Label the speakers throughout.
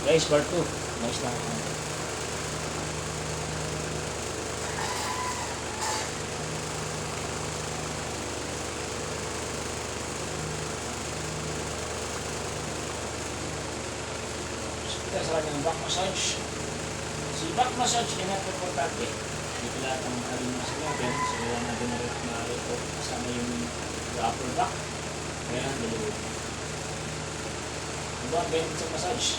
Speaker 1: Guys, part 2. Nice lang. Kita sa kanyang back massage. Si back massage ay napimportante. Dito lahat ang aling mas natin. So, kaya natin na-report kasama yung upper back. Kaya ang dalawa. Ito ang benefits sa massage.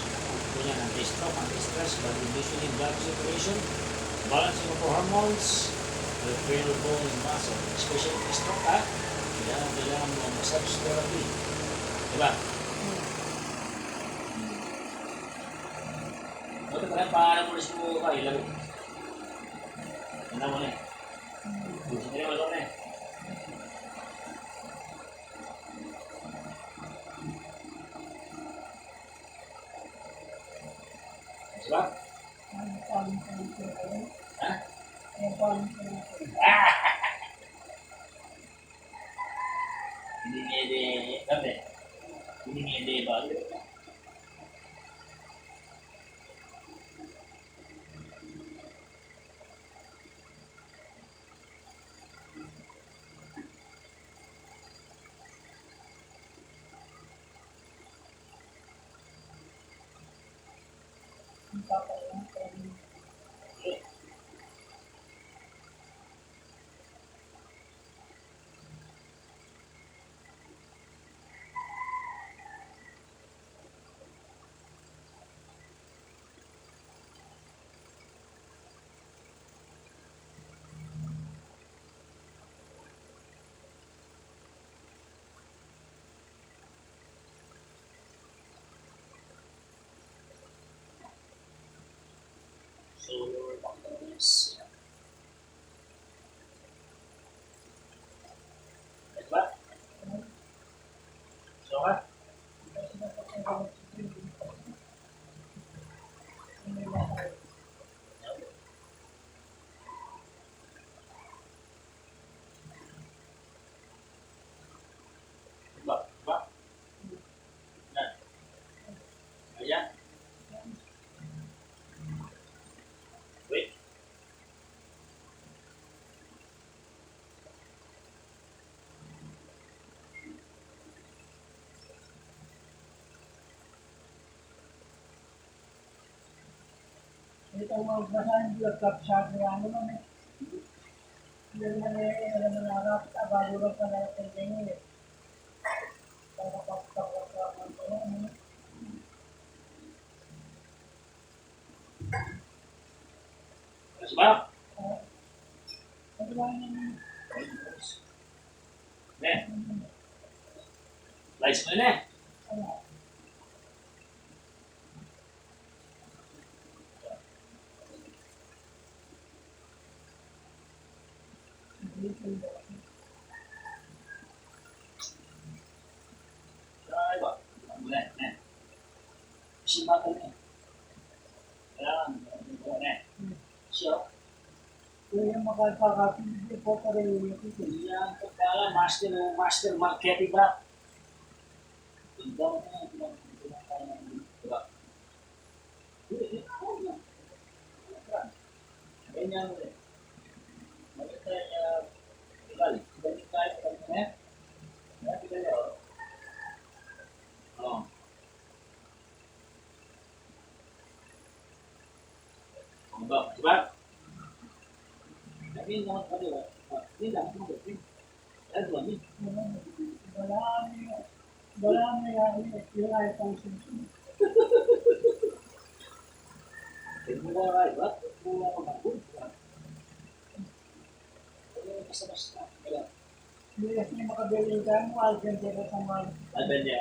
Speaker 1: Ito yan, anti-stroke, anti-stress, blood conditioning, blood circulation, balancing of hormones, repair of bones and muscle. Especially if stroke ha, kailangan mo massage therapy. Diba? Ito pala, paano mo rin mo kayo laro? Tanda mo na eh. Gusto nila mo na eh. Diba? Ha? Hindi ngede, sabi? Hindi ngede ba? So, yes. Diba? So, ha? Diba? Diba? Yan. Ayan. Wait.
Speaker 2: Ito mga basahin ko at sa ano man eh. Hindi naman eh, alam mo na harap, bago lang pala natin ganyan eh. Para kapag-kapag ko ano.
Speaker 1: Diba?
Speaker 2: Ano ba yun?
Speaker 1: Ne? Lights mo na eh.
Speaker 2: Ano?
Speaker 1: Diba? Muna eh. Simbatan na eh. Kailangan. Muna eh. Siya.
Speaker 2: Kaya yung makapakapili po pa rin yung ito.
Speaker 1: Yan. Kailangan master marketing ba? Ganda mo na. Diba? Ganyan mo eh. Maganda yung igal. Ganyan tayo. Ganyan eh. Ganyan tayo. Oo. Diba? Sabihin naman pa diba? Hindi lang. Ano ba?
Speaker 2: Wala na yan. Yung ay pang susunod.
Speaker 1: Mura ba? Mura ka ba? Basta-basta.
Speaker 2: Hindi kasi makabili ka mo, algan ka sa mga
Speaker 1: Alban niya.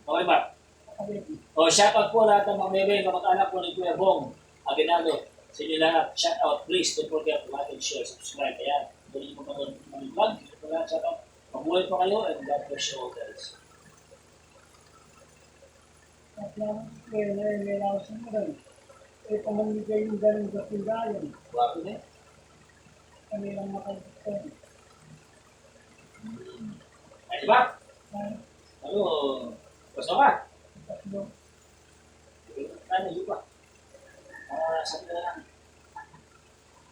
Speaker 1: Okay ba?
Speaker 2: makabili.
Speaker 1: O, shoutout po lahat ng mga bebe, kamag-anak po ni Kuya Bong Aguinaldo. Sa inyo lahat, shoutout. Please, don't forget to like and share, subscribe. Ayan. Doon yung mga vlog. Ito lahat, shoutout. Mabuhay po kayo and God bless you all guys.
Speaker 2: At lang, kaya nilalaw sa mo rin. Eh, pamamigay yung ganun sa pindayan.
Speaker 1: Wapo na eh.
Speaker 2: Kami lang makalimutan.
Speaker 1: Ay, diba? Ano, gusto ka?
Speaker 2: Tatlo.
Speaker 1: Tayo na juga. Sabi na lang.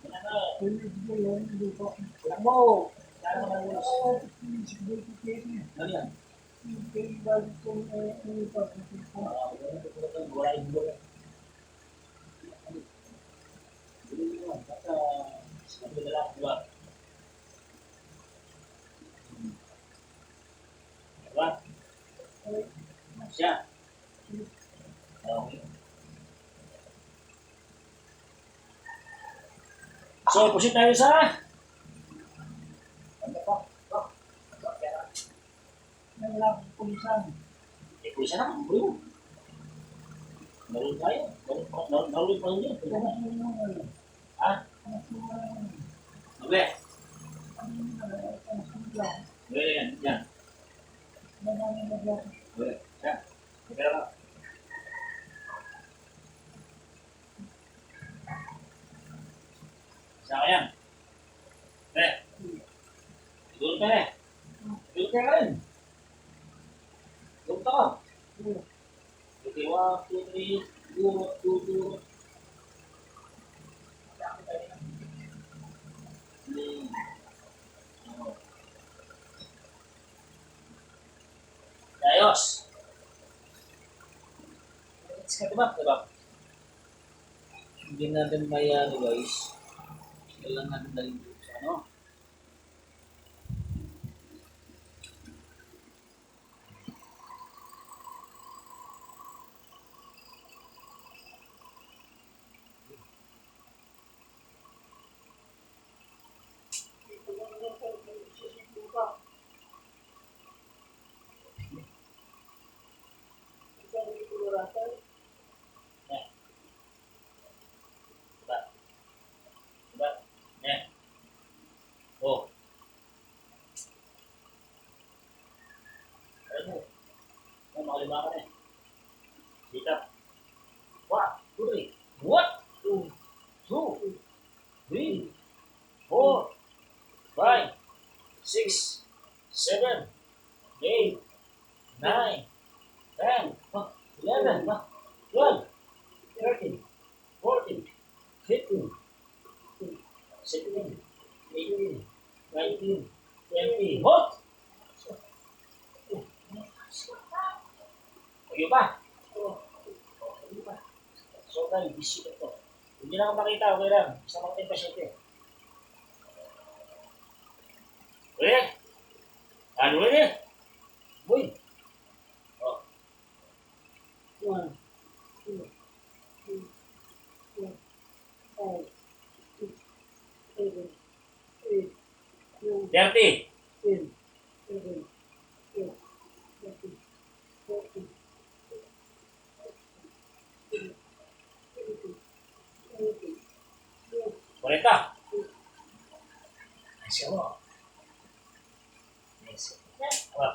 Speaker 1: Yan na. Bilang mo. Kaya naman ang ulos. Ano yan? Wala yung bulo. Bulo yun. Basta sabi na lang. Diba? Diba? Siya. Okay. So, pusin tayo sa... Ano pa? Eh, pusin naman. Bro. Naroon tayo. Naroon pa rin yun. Ha? Mabe. Mabe yan. Yan. Mabe. Yan. Pera ka. Saan ka yan? Eh. Siguro ka eh. Siguro ka rin. Siguro ka. Okay, 1, 2, 3. Duro, duro. Ayos. Diba? Diba? Hindi natin may guys. Kailangan natin dalhin dito sa ano. Diba? Diba? Eh. Oh. Ano? Ano, makalima ka na eh. Dito. 1, 2, 3. What? 2, 3, 4, 5, 6, 7, 8, 9, 10, 11, 12, 13, 14, 15, 16, 18, 19, 20. Hot! Lagi pa? Lagi pa. So, dahil busy ka to. Hindi na ako makita, okay lang. Basta makita yung pasyente. Uy! Ano ulit eh? Uy! Oh.
Speaker 2: 1, 2, 3, 4, 5, 6, 7, 8, 9,
Speaker 1: 30.
Speaker 2: 10, 11, 12, 13, 14, 15, 16,
Speaker 1: 40. Nice ka mo. Nice ka na. Aba.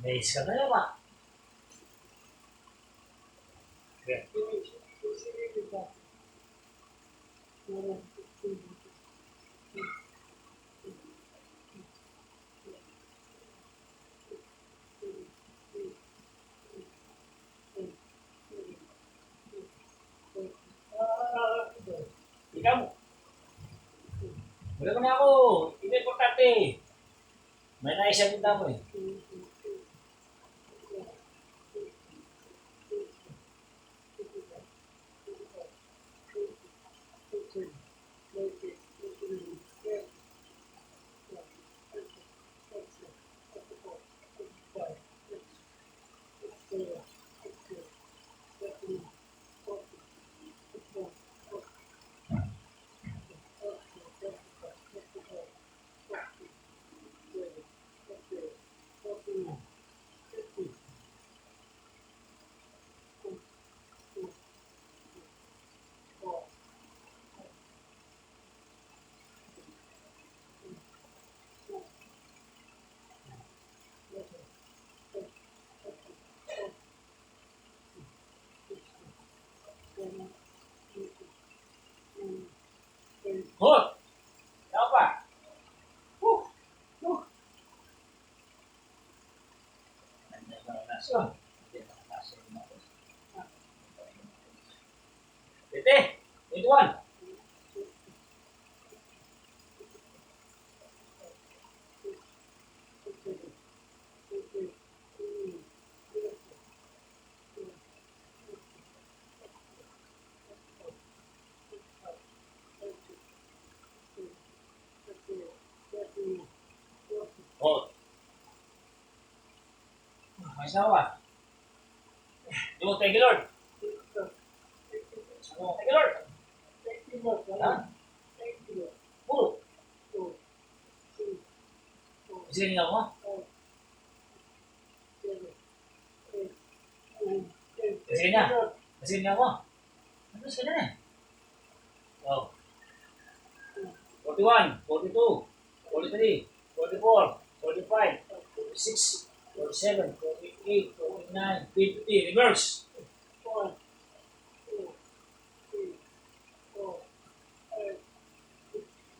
Speaker 1: Nice ka na naman. Okay.
Speaker 2: 12,
Speaker 1: Ikaw. Wala ko na ako. Ito importante. May naisang kita mo eh. Hot! Tao pa? Woo! Woo! Nandiyan ba ang laso? Nandiyan ba ang laso? 20, 21. Oh, may sawa. Yung thank you Lord. Thank you Lord. Ha? Puro. Kasi nga mo. Kasi nga. Kasi nga mo. Ano sa kanya eh? Oh. 41, 42, 43, 44, 45, 46, 47, 48, 49, 50. Reverse.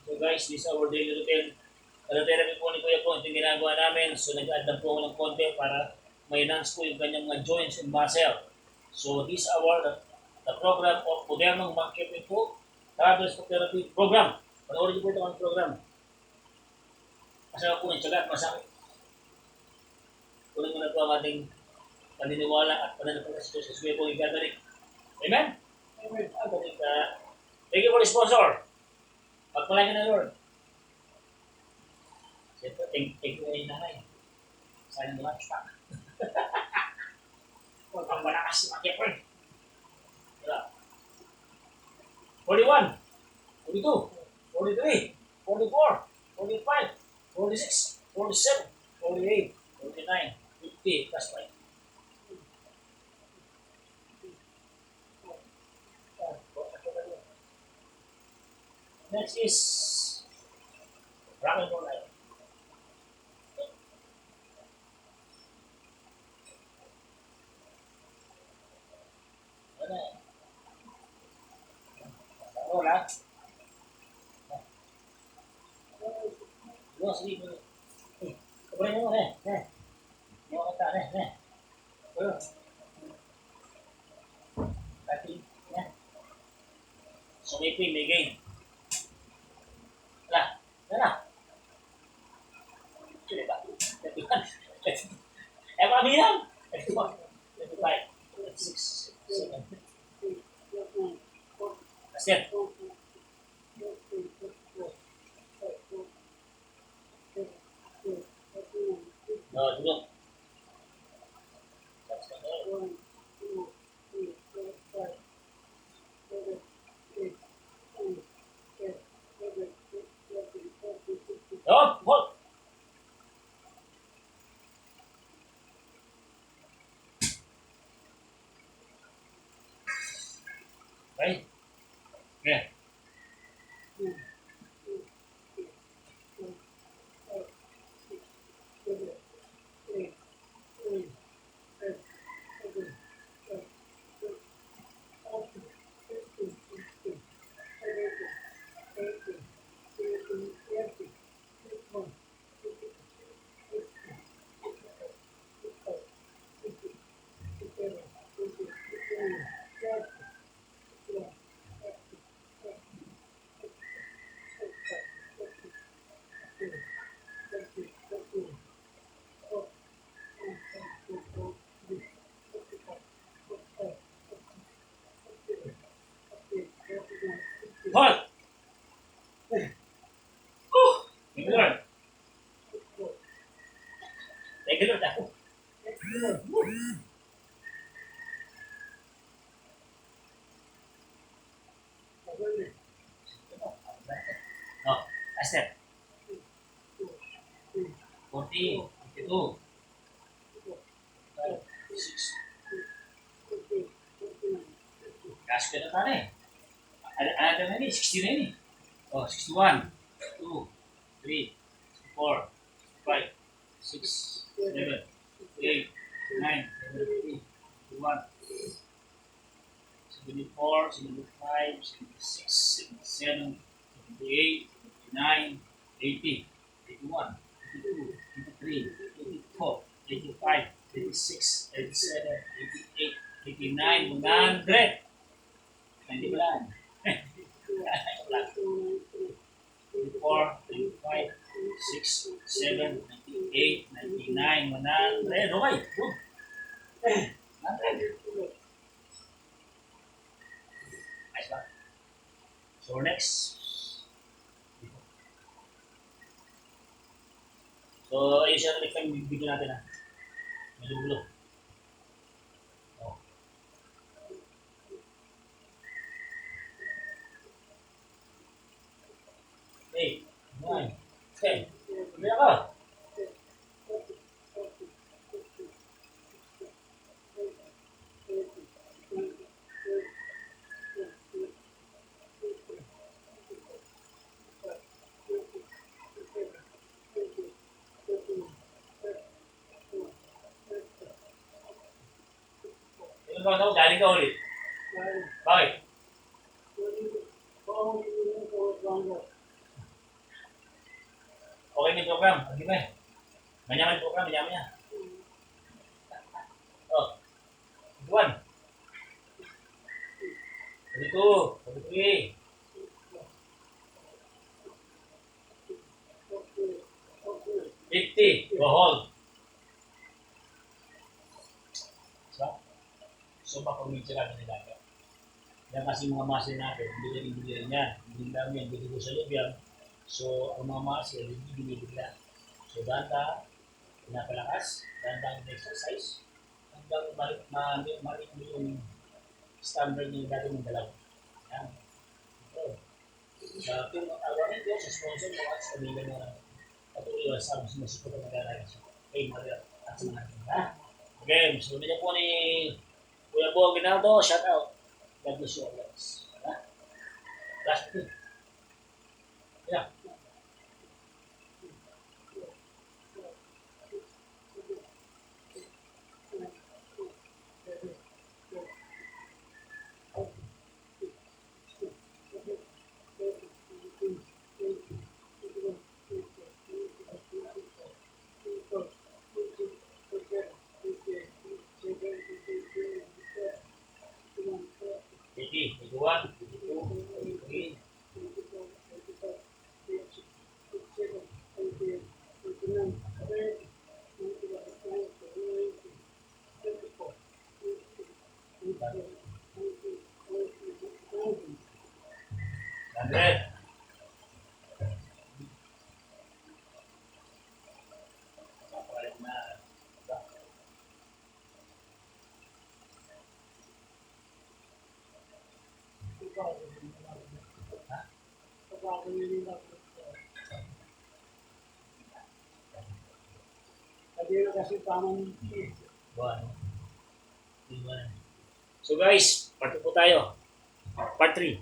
Speaker 1: So guys, this is our daily routine. Therapy po ni Kuya po, ito yung ginagawa namin. So nag-add lang po ako ng konti para may enhance po yung kanyang mga joints and muscle. So this is the program of Modernong Marketing po, Travel Therapy Program. Panoorin niyo po ito ang program. Masama po ng tiyaga at masakit. Kulang mo na po ang ating paniniwala at pananampalataya sa Diyos. Kasi po yung gagaling. Amen? Amen. Thank you for the sponsor. Pagpalain ka na Lord. Siyempre, thank you na yung nanay. Sana naman, stock. Huwag ang malakas si Makipon. 41, 42, 43, 44, 45, 46, 47, 48, 49, 50, plus 5. Next is rock and roll life. Hola. Yo sí, ponemos, yo está, bueno, aquí, sumipin, may game. Lah, na. Sige ba? Eh, pamilang. Ito ba? 5, 6, 7. That's it. No, dulu. Oh, hold. Right? Yeah. Hold. Thank you, Lord. Thank you, Lord. Ako. Oh, Esther. 40, 52, 6. Cash ka na ka na eh. Ano na ni? 60 na ni. Oh, 61, 2, 3, 4, 5, 6, 7, 8, 9, 10, 11, 74, 75, 76, 77, 78, 79, 80, 81, 82, 83, 84, 85, 86, 87, 88, 89, 100. Hindi ba lang? Ayan, okay. Good. Nice ba? So next. So ayun siya next time bibigyan natin ha. Medyo gulo. Oh. Hey, 9, 10. Kaya ka. Ito ba ako? Galing ka ulit. Bakit? Okay na yung program. Hindi ba eh? Manyaman yung program. Manyaman niya. Oh. Juan. 42. 43. 50. Go hold. So, mapag-meet sila ng nilaga. Yan kasi mga muscle natin, bilang yan. Hindi lang yan, bilang sa loob yan. So, ang mga muscle, hindi binibigla. So, danda, pinapalakas, danda ang exercise, hanggang malik mo yung standard yung dati mong dalaw. Yan. So, sa kung awarin ko sa sponsor mo at sa nila na patuloy ang sabi sa musiko na mag-aalala siya. Okay, Maria, at sa mga natin. Ha? Okay, so niya po ni Kuya Bo Ginaldo, shout out. God bless you all guys. Ha? Last thing. Yeah. Eighty, 81, 82, 83. Hundred. Papalit na. Ha?
Speaker 2: Kasi tamang
Speaker 1: One. One. So guys, part 2 po tayo. Part 3.